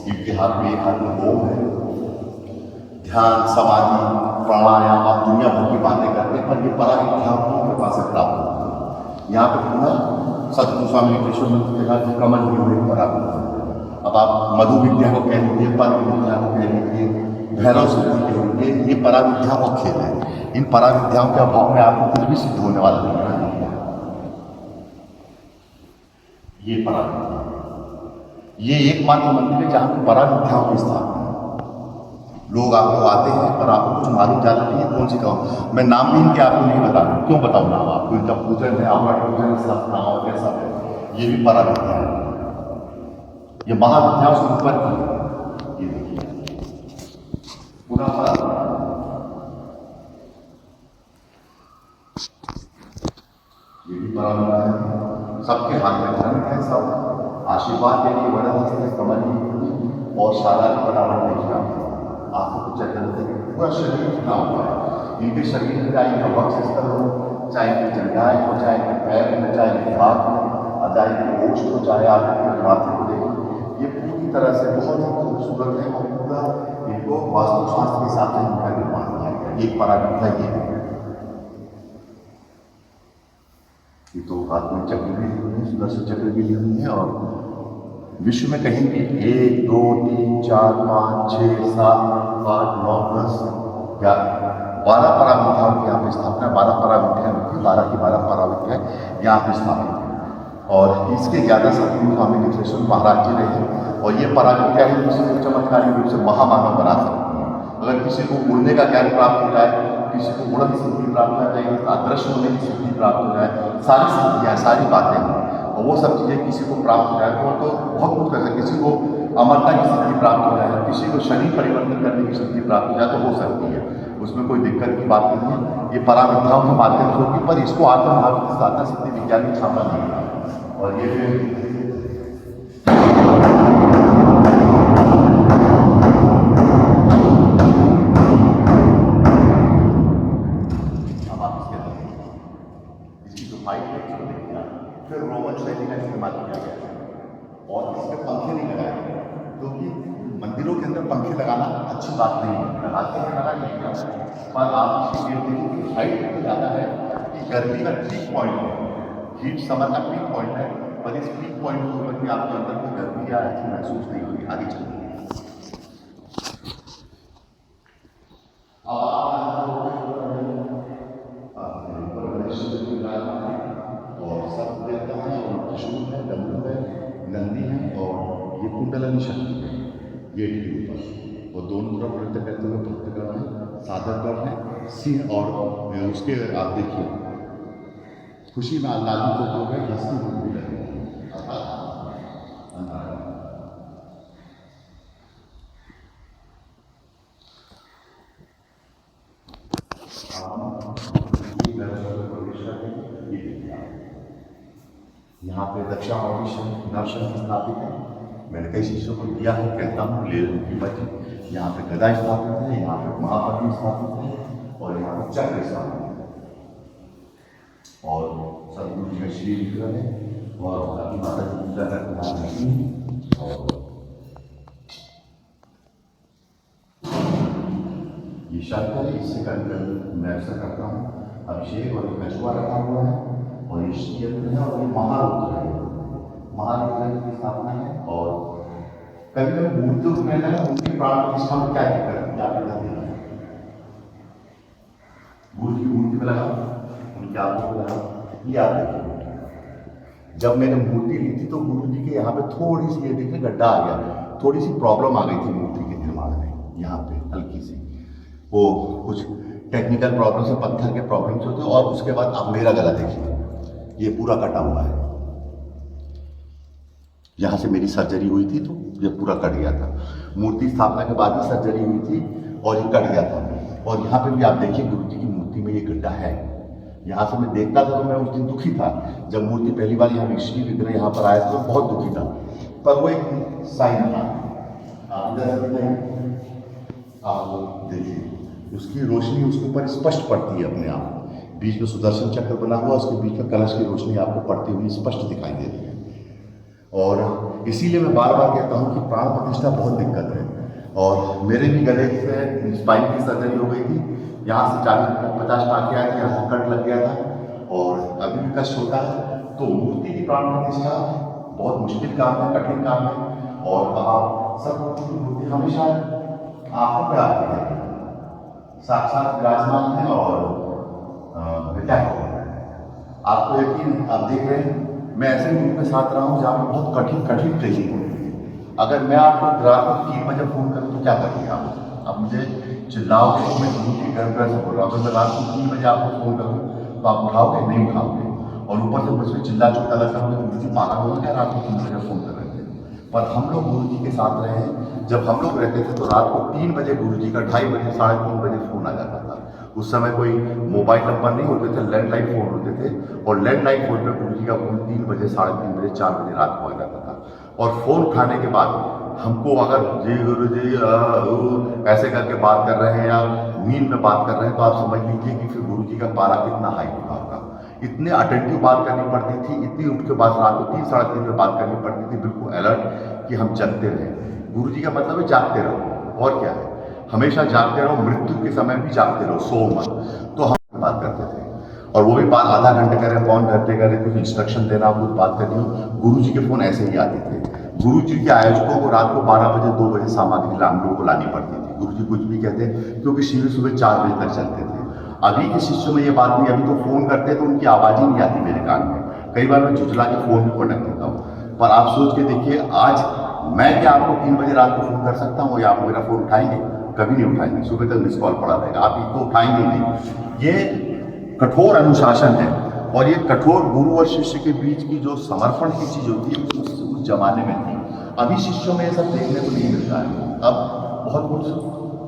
इनके हाथ में, एक हाथ में ओम है। ध्यान, समाधि, प्राणायाम, आप दुनिया भर की बातें करते हैं, पर ये पराविद्या के पास से प्राप्त होता है। यहाँ पे पूरा सतगुरु स्वामी कृष्ण मंत्र के साथ कमल भी हुए बराबर। अब आप मधु विद्या को कह लीजिए, पर विद्या को कह लीजिए, भैरव सिद्धि कह लीजिए, ये पराविद्याओं का खेल है। इन पराविद्याओं के अभाव में आपको कुछ भी सिद्ध होने वाला नहीं है। ये पराविद्या, ये एकमात्र मंदिर है जहाँ पर पराविद्याओं की स्थापना है। लोग आपको आते हैं पर आपको कुछ मालूम जाता नहीं है कौन सी कहूँ। मैं नाम भी इनके आपको नहीं बता दूँ, क्यों बताऊँ नाम आपको? इनका पूजन है, आवरण पूजन, स्थापना और कैसा है, ये भी पराविद्या है। ये महाविद्याओं से ऊपर की, ये देखिए पूरा पराविद्या, ये भी पराविद्या है। सबके हाथ में ग्रंथ है, सब आशीर्वाद देने बड़ा हस्ते कमल और सारा बनावट देखिए। आपको कुछ पूरा शरीर खिला हुआ है। इनके शरीर में चाहे इनका वक्षस्थल हो, चाहे इनकी जंघाएं हो, चाहे इनके पैर हो, चाहे इनके हाथ हो, चाहे इनके ओष्ठ हो, चाहे आपके माथे को देखो, ये पूरी तरह से बहुत ही खूबसूरत है और पूरा इनको वास्तुशास्त्र के हिसाब से इनका निर्माण किया गया। एक पराविद्या ये है। ये तो हाथ में चक्र भी लिए हुए, सुदर्शन चक्र भी लिए हुए हैं। और विश्व में कहीं भी 1 2 3 4 5 6 7 8 9 10 11 12 पराविद्याओं की यहाँ पे स्थापना, 12 पराविद्या होती है, 12 की 12 पराविद्या यहाँ पे स्थापित है। और इसके ज़्यादा सतगुरु स्वामी नित्यानंद महाराज जी रहे। और ये पराविद्या ही किसी को चमत्कारी रूप से महामानव बना सकती है। अगर किसी को उड़ने का ज्ञान प्राप्त हो जाए, किसी को उड़न सिद्धि प्राप्त हो जाए, अदृश्य होने की सिद्धि प्राप्त हो जाए, सारी सिद्धियाँ, सारी बातें, और वो सब चीज़ें किसी को प्राप्त हो जाए तो बहुत कुछ कर सकते। किसी को अमरता की सिद्धि प्राप्त हो जाए, किसी को शरीर परिवर्तन करने की सिद्धि प्राप्त हो जाए तो हो सकती है, उसमें कोई दिक्कत की बात नहीं है। ये पराविद्याओं के माध्यम से होगी, पर इसको आत्मभाव की साधना सिद्धि विज्ञान की क्षमता नहीं है। और ये फिर रोमन शैली का इस्तेमाल किया गया और इसमें पंखे नहीं लगाए, क्योंकि मंदिरों के अंदर पंखे लगाना अच्छी बात नहीं है, लगाते हैं लगा नहीं, पर आप ये देखिए कि हाइट इतनी ज़्यादा है कि गर्मी का पीक पॉइंट है, हीट समर का पीक पॉइंट है, पर इस पीक पॉइंट के ऊपर भी आपके अंदर कोई गर्मी या ऐसी महसूस नहीं होगी। आगे चलिए और सब देवता है और त्रिशूल है, डमरू है, नंदी है और ये कुंडलनी शक्ति है गेट के ऊपर, और दोनों तरफ नृत्य करते हुए भक्तगण है, साधकगण है, सिंह और उसके आप देखिए खुशी में लाली को हो गए, हंसती हुई भी लगे। यहाँ पे दक्षिणामूर्ति दर्शन स्थापित है, मैंने कई शिष्यों को दिया है, कहता हूँ ले उनकी बची। यहाँ पे गदा स्थापित है, यहाँ पे महापति स्थापित है और यहाँ पे चक्र स्थापित है और सदगुरु जी का श्री विग्रह है और अभी माता की पूजा करते हैं। और ये शंकर है, इससे कर मैं ऐसा करता हूँ अभिषेक और कछुआ रखा हुआ है और ये यंत्र है और ये महारुद्र है, महारुद्र की स्थापना है। और कभी कभी मूर्तियों में ना उनकी प्राण प्रतिष्ठा में क्या दिक्कत है, क्या करना है, गुरु की मूर्ति में लगा, उनके आत्मा में लगा, ये आप देखिए। जब मैंने मूर्ति ली थी तो गुरु जी के यहाँ पे थोड़ी सी ये देखिए गड्ढा आ गया, थोड़ी सी प्रॉब्लम आ गई थी मूर्ति के निर्माण में, यहाँ पे हल्की सी वो कुछ टेक्निकल प्रॉब्लम से, पत्थर के प्रॉब्लम से होते। और उसके बाद आप मेरा गला देखिए, ये पूरा कटा हुआ है, यहाँ से मेरी सर्जरी हुई थी तो ये पूरा कट गया था, मूर्ति स्थापना के बाद ही सर्जरी हुई थी और ये कट गया था। और यहाँ पे भी आप देखिए गुरु जी की मूर्ति में ये गड्ढा है, यहाँ से मैं देखता था तो मैं उस दिन दुखी था, जब मूर्ति पहली बार यहाँ श्री विग्रह यहाँ पर आया तो बहुत दुखी था, पर वो एक साइन था। आप देखिए उसकी रोशनी उसके ऊपर स्पष्ट पड़ती है अपने आप, बीच में सुदर्शन चक्र बना हुआ, उसके बीच में कलश की रोशनी आपको पड़ती हुई स्पष्ट दिखाई दे रही है। और इसीलिए मैं बार बार कहता हूँ कि प्राण प्रतिष्ठा बहुत दिक्कत है। और मेरे भी गले से स्पाइन की सर्जरी हो गई थी, यहाँ से 40-50 टाँके आए थे, यहाँ से कट लग गया था और अभी भी कष्ट होता है। तो मूर्ति की प्राण प्रतिष्ठा बहुत मुश्किल काम है, कठिन काम है। और आप सब मूर्ति हमेशा आंखों पे आती है, साक्षात विराजमान है और क्या आपको यकीन, आप देख रहे हैं मैं ऐसे ग्रुप के साथ रहा हूँ जहाँ पे बहुत कठिन ट्रेनिंग होती है। अगर मैं आपको रात को 3 बजे फ़ोन करूँ तो क्या करेंगे आप मुझे चिल्लाओगे, मैं गुरु की गर्भ से बोल रहा हूँ। अगर मैं रात को 3 बजे आपको फ़ोन करूँ तो आप उठाओगे, नहीं उठाओगे, और ऊपर से मुझे चिल्ला चुटका लग करोगे, गुरु जी पागल हो गया, रात को 3 बजे फ़ोन कर रहे थे। पर हम लोग गुरु जी के साथ रहे हैं, जब हम लोग रहते थे तो रात को 3 बजे गुरु जी का 2:30 बजे 3:30 बजे फ़ोन आ जाता था। उस समय कोई मोबाइल नंबर नहीं होते थे, लैंडलाइन फ़ोन होते थे और लैंडलाइन फ़ोन पे गुरु जी का फ़ोन 3 बजे 3:30 बजे 4 बजे रात को आ जाता था। और फ़ोन उठाने के बाद हमको अगर जी गुरु जी ऐसे करके बात कर रहे हैं या नींद में बात कर रहे हैं तो आप समझ लीजिए कि फिर गुरु जी का पारा कितना हाई होता होगा। इतने अटेंटिव बात करनी पड़ती थी, इतनी उठ के बाद रात को 3-3:30 में बात करनी पड़ती थी, बिल्कुल अलर्ट कि हम जगते रहें। गुरु जी का मतलब है जागते रहो, और क्या है, हमेशा जागते रहो, मृत्यु के समय भी जागते रहो, सो मत। तो हम बात करते थे और वो भी बात आधा घंटे करें, पौन घंटे करें, कुछ इंस्ट्रक्शन देना, कुछ बात करनी हो, गुरु जी के फ़ोन ऐसे ही आते थे। गुरु जी के आयोजकों को रात को 12 बजे 2 बजे सामग्री हम लोगों को लानी पड़ती थी। गुरु जी कुछ भी कहते क्योंकि शिविर सुबह 4 बजे तक चलते थे। अभी के शिष्यों में ये बात नहीं, अभी तो फ़ोन करते तो उनकी आवाज़ ही नहीं आती मेरे कान में, कई बार मैं झुझला के फ़ोन भी पटक देता हूँ। पर आप सोच के देखिए, आज मैं क्या आपको 3 बजे रात को फ़ोन कर सकता हूँ या आप मेरा फ़ोन उठाएंगे? कभी नहीं उठाएंगे, सुबह तक मिस कॉल पड़ा रहेगा, आप इसको उठाएंगे नहीं। ये कठोर अनुशासन है और ये कठोर गुरु और शिष्य के बीच की जो समर्पण की चीज़ होती है उस जमाने में थी। अभी शिष्यों में ये सब देखने को नहीं मिलता है। अब बहुत कुछ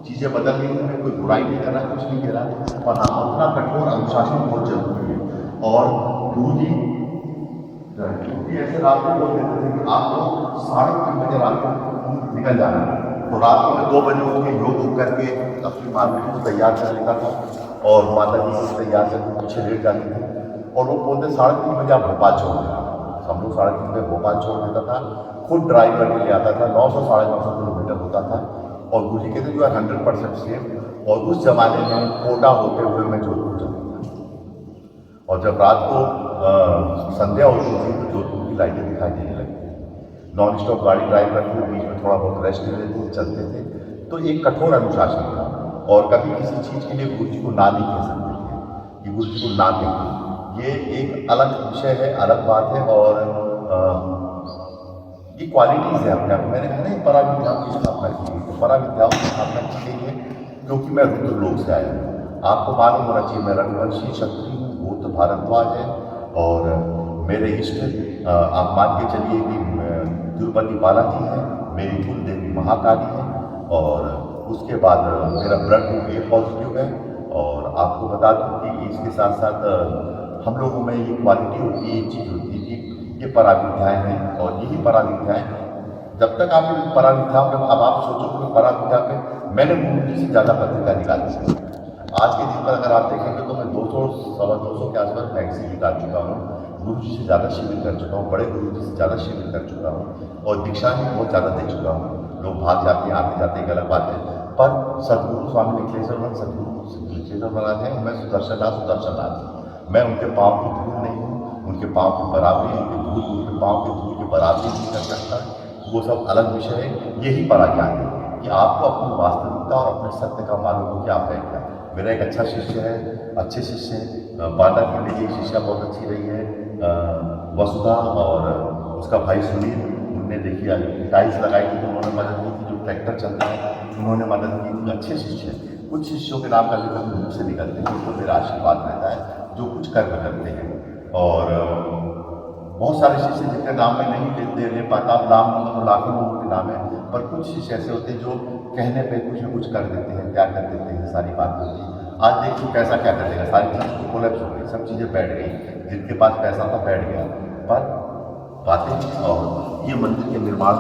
चीज़ें बदल गई हैं, कोई बुराई नहीं कर रहा, कुछ नहीं कह रहा, पर हाँ उतना कठोर अनुशासन बहुत जरूरी है। और गुरु जी ऐसे रात को बोल देते थे कि आप लोग 3:30 बजे रात को निकल जाना, तो रात को मैं 2 बजे उठ के योग करके अपनी माता को तैयार कर लेता था और माता जी को तैयार करके पीछे लेट जाती थी और वो बोलते 3:30 बजे आप भोपाल छोड़ देना। हम लोग 3:30 बजे भोपाल छोड़ देता था, खुद ड्राइव करके ले आता था। 900 साढ़े 900 किलोमीटर होता था और गुरु जी कहते जो है 100% सेफ। और उस जमाने में कोटा होते हुए मैं जोधपुर चलता था और जब रात को संध्या होती थी तो जोधपुर की लाइटें दिखाई देने लगती थी। नॉन स्टॉप गाड़ी ड्राइव करते हुए बीच में थोड़ा बहुत रेस्ट ले लेते थे, चलते थे। तो एक कठोर अनुशासन था और कभी किसी चीज़ के लिए गुरु जी को ना नहीं कह सकते थे कि गुरु जी को ना कहें। ये एक अलग विषय है, अलग बात है और ये क्वालिटीज़ है अपने आप। मैंने कहा नहीं पराविद्याओं की स्थापना की गई, तो पराविद्याओं की स्थापना की गई है क्योंकि मैं रुद्र लोक से आया हूँ। आपको मालूम होना चाहिए मैं रघुवंशी क्षत्रिय हूँ, गोत्र भारद्वाज है और मेरे इष्ट आप मान के चलिए कि तिरुपति बालाजी है, मेरी कुल देवी महाकाली है और उसके बाद मेरा ब्लड ग्रुप ए पॉजिटिव है। और आपको बता दूं कि इसके साथ साथ हम लोगों में ये क्वालिटी होती है, एक चीज़ होती है कि ये पराविद्याएँ हैं और यही पराविद्याएँ जब तक आप इन पराविद्याओं पे अब आप सोचो कि पराविद्या पे मैंने गुरु जी से ज़्यादा पत्रिका निकाली है। आज के दिन पर अगर आप देखेंगे तो मैं 200 सवा 200 के आसपास मैगजीन निकाल चुका हूँ, गुरु जी से ज़्यादा शिविर कर चुका हूँ, बड़े गुरु जी से ज़्यादा शिविर कर चुका हूँ और दीक्षा भी बहुत ज़्यादा दे चुका हूँ। लोग भाग जाते हैं, आते जाते एक अलग बात है। पर सदगुरु स्वामी निखिलेश्वर सदगुरु निखिलेश्वर महाराज हैं, मैं सुदर्शन नाथ। मैं उनके पाँव की धूल नहीं हूँ, उनके पाँव की बराबरी, उनके पाँव की धूल की बराबरी नहीं कर सकता। वो सब अलग विषय है। यही पराज्ञान है कि आपको अपनी वास्तविकता और अपने सत्य का मालूम हो कि आप है क्या। मेरा एक अच्छा शिष्य है, अच्छे शिष्य हैं। बांदा की मेरी एक शिष्या बहुत अच्छी रही है वसुधा और उसका भाई सुनील। उनने देखिए टाइल्स लगाई थी तो उन्होंने मदद की थी, जो ट्रैक्टर चलता है उन्होंने मदद की थी। अच्छे शिष्य हैं। कुछ शिष्यों के नाम कभी कभी मुँह से निकलते हैं, उनको मेरा आशीर्वाद रहता है जो कुछ कर्म करते हैं। और बहुत सारे शिष्य जिनके नाम में नहीं ले पाता, आप नाम तो लाखों लोगों के नाम है, पर कुछ शिष्य ऐसे होते हैं जो कहने पे कुछ न कुछ कर देते हैं, त्याग कर देते हैं, सारी बात होती है। आज देखिए पैसा क्या कर देगा, सारी चीज़ कोलैप्स हो गई, सब चीज़ें बैठ गई। जिनके पास पैसा था बैठ गया। पर बातें और ये मंदिर के निर्माण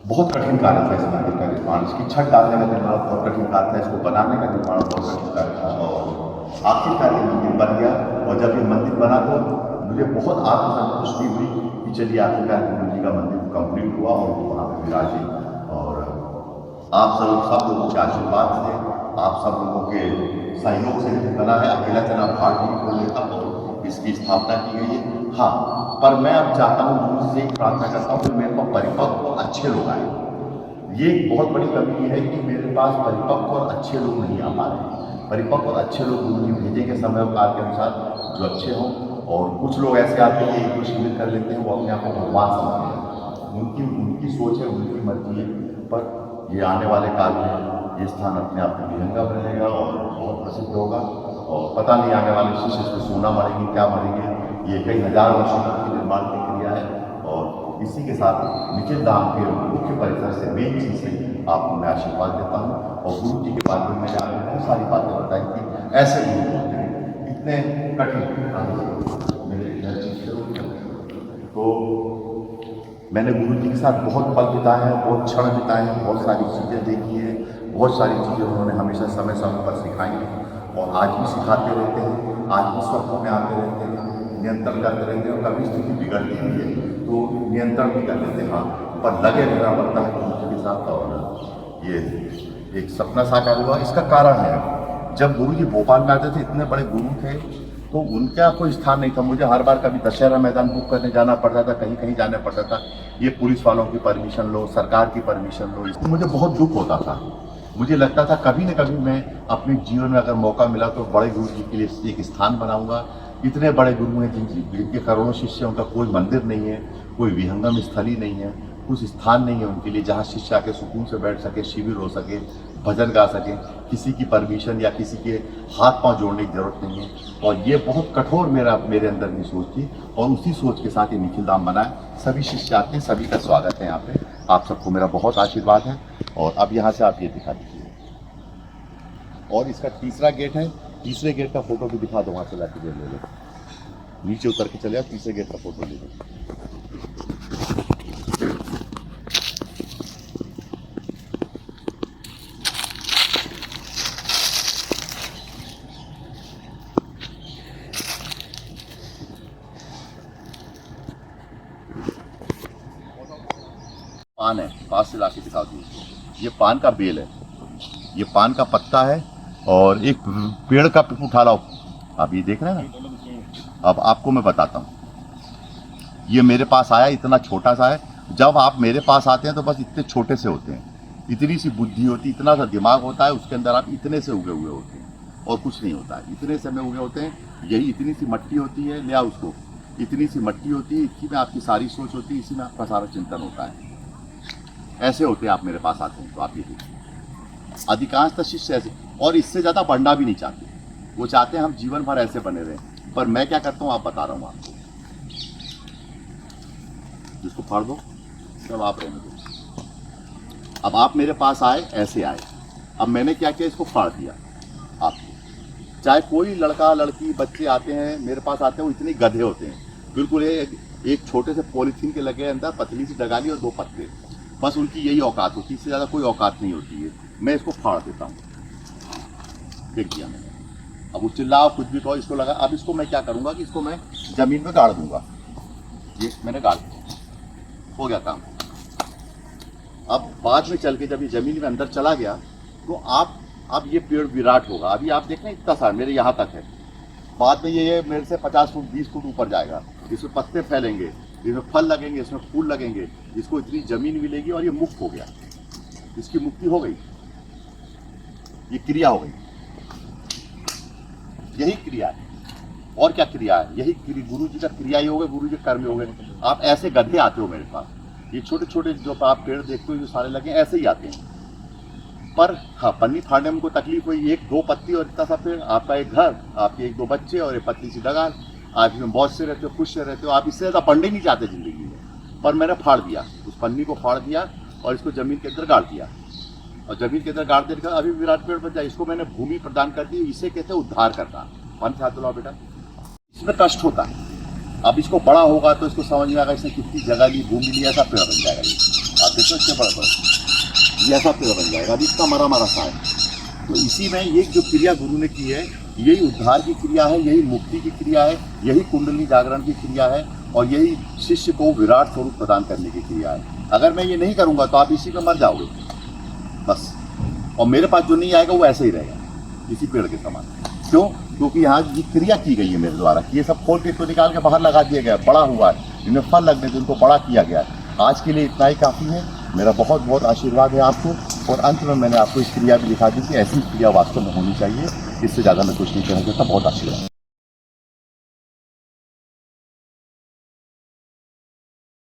बहुत कठिन कार्य था। इस मंदिर का निर्माण, इसकी छत डालने का निर्माण बहुत कठिन कार्य था, इसको बनाने का निर्माण बहुत कठिन कार्य था और आखिरकार ये मंदिर बन गया। और जब ये मंदिर बना तो मुझे बहुत आत्मसंतुष्टि हुई कि चलिए आखिरकार गुरु जी का मंदिर कंप्लीट हुआ और वो वहाँ पर विराजे। और आप सब लोगों के आशीर्वाद से, आप सब लोगों के सहयोग से बना है। अकेला चना भाग नहीं खोलने का और इसकी स्थापना की गई है। हाँ, पर मैं अब चाहता हूँ गुरु से एक प्रार्थना करता हूँ कि मेरे पास परिपक्व और अच्छे लोग आए। ये बहुत बड़ी कमी है कि मेरे पास परिपक्व और अच्छे लोग नहीं आ पा रहे। परिपक्व और अच्छे लोग गुरु जी भेजेंगे समय और काल के अनुसार जो अच्छे हों। और कुछ लोग ऐसे आते हैं एक दो शिविर कर लेते हैं, वो अपने आप को भगवान समझते हैं। उनकी सोच है, उनकी मर्जी है। पर ये आने वाले काल में ये स्थान अपने आप में विहंगम रहेगा और बहुत प्रसिद्ध होगा। और पता नहीं आने वाले शिष्य इसमें सोना मरेंगे क्या मरेंगे, ये कई हजार वर्षों की निर्माण प्रक्रिया है। और इसी के साथ निखिल धाम के मुख्य परिसर से मेन चीज़ से आपको मैं आशीर्वाद देता हूँ। और गुरु जी के बारे में मैंने आपको बहुत सारी बातें बताई थी, ऐसे गुरु होते हैं इतने कठिन मेरे तो मैंने गुरु जी के साथ बहुत पल बिताए हैं, बहुत क्षण बिताए हैं, बहुत सारी चीज़ें देखी हैं, बहुत सारी चीज़ें उन्होंने हमेशा समय समय पर सिखाई हैं और आज भी सिखाते रहते हैं। आज भी स्वप्नों में आते रहते हैं, नियंत्रण करते रहते हैं और कभी स्थिति बिगड़ती भी है तो नियंत्रण भी कर लेते हैं। हाँ, पर लगे रहना पड़ता है गुरु जी के साथ। और ये एक सपना साकार हुआ। इसका कारण है जब गुरु जी भोपाल में आते थे, इतने बड़े गुरु थे तो उनका कोई स्थान नहीं था। मुझे हर बार कभी दशहरा मैदान बुक करने जाना पड़ता था, कहीं कहीं जाना पड़ता था। ये पुलिस वालों की परमिशन लो, सरकार की परमिशन लो, इसको मुझे बहुत दुख होता था। मुझे लगता था कभी न कभी मैं अपने जीवन में अगर मौका मिला तो बड़े गुरु जी के लिए एक स्थान बनाऊंगा। इतने बड़े गुरु हैं जिनके करोड़ों शिष्य, उनका कोई मंदिर नहीं है, कोई विहंगम स्थली नहीं है, कुछ स्थान नहीं है उनके लिए जहाँ शिष्य आके सुकून से बैठ सके, शिविर हो सके, भजन गा सके, किसी की परमिशन या किसी के हाथ पांव जोड़ने की जरूरत नहीं है। और ये बहुत कठोर मेरे अंदर की सोच थी और उसी सोच के साथ ये निखिल धाम बना है। सभी शिष्य आते हैं, सभी का स्वागत है यहाँ पे। आप सबको मेरा बहुत आशीर्वाद है। और अब यहाँ से आप ये दिखा दीजिए। और इसका तीसरा गेट है, तीसरे गेट का फोटो भी दिखा दो, वहाँ से जाके ले लो, नीचे उतर के चले आओ, तीसरे गेट का फोटो ले लो। पान है, पास से लाके दिखा दूँ। ये पान का बेल है, ये पान का पत्ता है और एक पेड़ का उठा लाओ। आप ये देख रहे हैं ना। अब आपको मैं बताता हूँ, ये मेरे पास आया, इतना छोटा सा है। जब आप मेरे पास आते हैं तो बस इतने छोटे से होते हैं, इतनी सी बुद्धि होती, इतना सा दिमाग होता है, उसके अंदर आप इतने से उगे हुए होते हैं और कुछ नहीं होता है। इतने से में उगे होते हैं। यही इतनी सी मट्टी होती है, ले आओ उसको। इतनी सी मट्टी होती है, इसी में आपकी सारी सोच होती है, इसी में आपका सारा चिंतन होता है। ऐसे होते हैं आप मेरे पास आते हैं तो आप ये देखिए, अधिकांशतः शिष्य ऐसे, और इससे ज़्यादा बढ़ना भी नहीं चाहते। वो चाहते हैं हम जीवन भर ऐसे बने रहें। पर मैं क्या करता हूँ आप बता रहा हूँ आपको। जिसको फाड़ दो, सब आप रहने दो। अब आप मेरे पास आए, ऐसे आए। अब मैंने क्या किया, इसको फाड़ दिया। आपको चाहे कोई लड़का लड़की बच्चे आते हैं मेरे पास आते हैं, वो इतने गधे होते हैं, बिल्कुल एक छोटे से पॉलीथीन के लगे अंदर पतली सी डगाली और 2 पत्ते, बस उनकी यही औकात होती है, इससे ज़्यादा कोई औकात नहीं होती है। मैं इसको फाड़ देता हूँ, देख दिया मैंने। अब वो चिल्लाओ कुछ भी कहो, इसको लगा। अब इसको मैं क्या करूँगा कि इसको मैं ज़मीन में गाड़ दूंगा। ये मैंने गाड़ दिया, हो गया काम। अब बाद में चल के जब ये ज़मीन में अंदर चला गया तो अब ये पेड़ विराट होगा। अभी आप देख रहे हैं इतना सा मेरे यहाँ तक है, बाद में ये मेरे से 50 फुट 20 फुट ऊपर जाएगा। इसमें पत्ते फैलेंगे, इसमें फल लगेंगे, इसमें फूल लगेंगे, इसको इतनी जमीन मिलेगी और ये मुक्त हो गया। इसकी मुक्ति हो गई, ये क्रिया हो गई। यही क्रिया है, और क्या क्रिया है? यही गुरु जी का क्रिया ही हो गए, गुरु जी कर्म हो गए। आप ऐसे गधे आते हो मेरे पास, ये छोटे छोटे जो आप पेड़ देखते हो जो सारे लगे ऐसे ही आते हैं। पर हाँ, पन्नी फाड़ने में कोई तकलीफ हुई, 1-2 पत्ती और इतना सा पेड़, आपका एक घर, आपके 1-2 बच्चे और एक पतली सी डगाल, आप इसमें बहुत से रहते हो, खुश से रहते हो, आप इससे ज़्यादा पढ़ने नहीं चाहते जिंदगी में। पर मैंने फाड़ दिया, उस पन्नी को फाड़ दिया और इसको जमीन के अंदर गाड़ दिया। और जमीन के अंदर गाड़ देने का अभी विराट पेड़ बन जाए। इसको मैंने भूमि प्रदान कर दी। इसे कहते हैं उद्धार करना। पानी हाथ दिलाओ बेटा। इसमें कष्ट होता है। अब इसको बड़ा होगा तो इसको समझ में आएगा इसने कितनी जगह ली, भूमि ली, ऐसा पेड़ बन जाएगा। ये आप देखो इसके बड़े ये ऐसा पेड़ बन जाएगा। अभी इसका मरा सा है। तो इसी में ये जो क्रिया गुरु ने की है, यही उद्धार की क्रिया है, यही मुक्ति की क्रिया है, यही कुंडली जागरण की क्रिया है और यही शिष्य को विराट स्वरूप प्रदान करने की क्रिया है। अगर मैं ये नहीं करूँगा तो आप इसी में मर जाओगे बस। और मेरे पास जो नहीं आएगा वो ऐसे ही रहेगा, इसी पेड़ के समान। क्यों? क्योंकि यहाँ ये क्रिया की गई है मेरे द्वारा कि ये सब खोल के इसको निकाल के बाहर लगा दिया गया, बड़ा हुआ है, इनमें फल लगने थे, उनको बड़ा किया गया है। आज के लिए इतना ही काफ़ी है। मेरा बहुत बहुत आशीर्वाद है आपको। और अंत में मैंने आपको इस क्रिया भी दिखा दी कि ऐसी क्रिया वास्तव में होनी चाहिए। इससे ज़्यादा मैं कुछ नहीं कहना चाहता। बहुत आशीर्वाद।